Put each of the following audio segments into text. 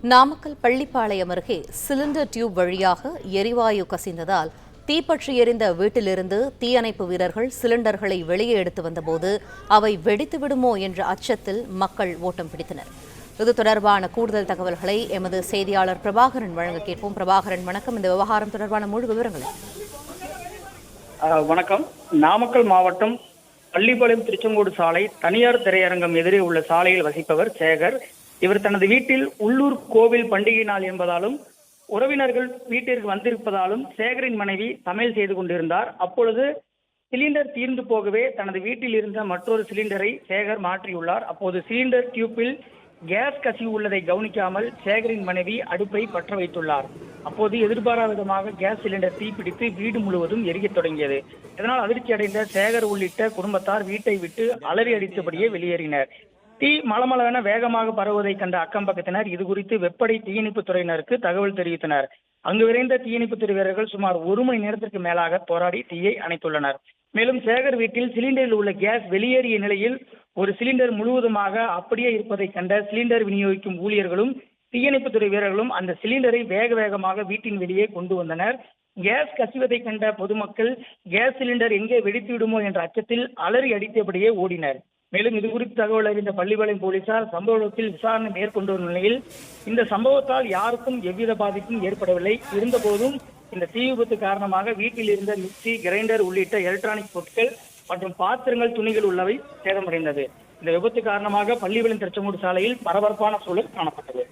நாமக்கல் பள்ளிப்பாளையம் அருகே cylinder tube வழியாக எரிவாயு கசிந்ததால் தீப்பற்றி எரிந்த வீட்டிலிருந்து தீயணைப்பு வீரர்கள் சிலிண்டர்களை வெளியே எடுத்து வந்தபோது அவை வெடித்து விடுமோ என்ற அச்சத்தில் மக்கள் ஓட்டம் பிடித்தனர். இது தொடர்பான கூடுதல் தகவல்களை எமது செய்தியாளர் பிரபாகரன் வழங்க கேட்போம். பிரபாகரன், வணக்கம். இந்த விவகாரம் தொடர்பான முழு விவரங்களை. வணக்கம். நாமக்கல் மாவட்டம் பள்ளிப்பாளையம் திருச்செங்கோடு சாலை தனியார் திரையரங்கம் எதிரே உள்ள சாலையில் வசிப்பவர் சேகர். இவர் தனது வீட்டில் உள்ளூர் கோவில் பண்டிகை நாள் என்பதாலும் உறவினர்கள் வீட்டிற்கு வந்திருப்பதாலும் சேகரின் மனைவி சமையல் செய்து கொண்டிருந்தார். அப்பொழுது சிலிண்டர் தீர்ந்து போகவே தனது வீட்டில் இருந்த மற்றொரு சிலிண்டரை சேகர் மாற்றியுள்ளார். அப்போது சிலிண்டர் டியூப்பில் கேஸ் கசிவு உள்ளதை கவனிக்காமல் சேகரின் மனைவி அடுப்பை பற்ற வைத்துள்ளார். அப்போது எதிர்பாராத விதமாக கேஸ் சிலிண்டர் தீப்பிடித்து வீடு முழுவதும் எரியத் தொடங்கியது. இதனால் அதிர்ச்சி அடைந்த சேகர் உள்ளிட்ட குடும்பத்தார் வீட்டை விட்டு அலறி அடித்தபடியே வெளியேறினர். தீ மளமளவென வேகமாக பரவுவதை கண்ட அக்கம் பக்கத்தினர் இதுகுறித்து வெப்படை தீயணைப்பு துறையினருக்கு தகவல் தெரிவித்தனர். அங்கு விரைந்த தீயணைப்புத்துறை வீரர்கள் சுமார் 1 மணி நேரத்திற்கு மேலாக போராடி தீயை அணைத்துள்ளனர். மேலும் சேகர் வீட்டில் சிலிண்டரில் உள்ள கேஸ் வெளியேறிய நிலையில் ஒரு சிலிண்டர் முழுவதுமாக அப்படியே இருப்பதை கண்ட சிலிண்டர் விநியோகிக்கும் ஊழியர்களும் தீயணைப்புத்துறை வீரர்களும் அந்த சிலிண்டரை வேகமாக வீட்டின் வெளியே கொண்டு வந்தனர். கேஸ் கசிவதை கண்ட பொதுமக்கள் கேஸ் சிலிண்டர் எங்கே வெடித்து விடுமோ என்ற அச்சத்தில் அலறி அடித்தபடியே ஓடினர். மேலும் இதுகுறித்து தகவல் அறிந்த பள்ளிப்பாளையம் போலீசார் சம்பவத்தில் விசாரணை மேற்கொண்டு வரும் நிலையில் இந்த சம்பவத்தால் யாருக்கும் எவ்வித பாதிப்பும் ஏற்படவில்லை. இருந்தபோதும் இந்த தீ விபத்து காரணமாக வீட்டில் இருந்த மிக்சி, கிரைண்டர் உள்ளிட்ட எலக்ட்ரானிக் பொருட்கள் மற்றும் பாத்திரங்கள், துணிகள் உள்ளவை சேதமடைந்தது. இந்த விபத்து காரணமாக பள்ளிப்பாளையம் திருச்செங்கோடு சாலையில் பரபரப்பான சூழல் காணப்பட்டது.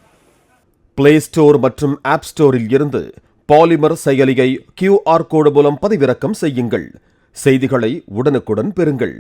பிளே ஸ்டோர் மற்றும் ஆப் ஸ்டோரில் இருந்து பாலிமர் செயலியை QR கோடு மூலம் பதிவிறக்கம் செய்யுங்கள். செய்திகளை உடனுக்குடன் பெறுங்கள்.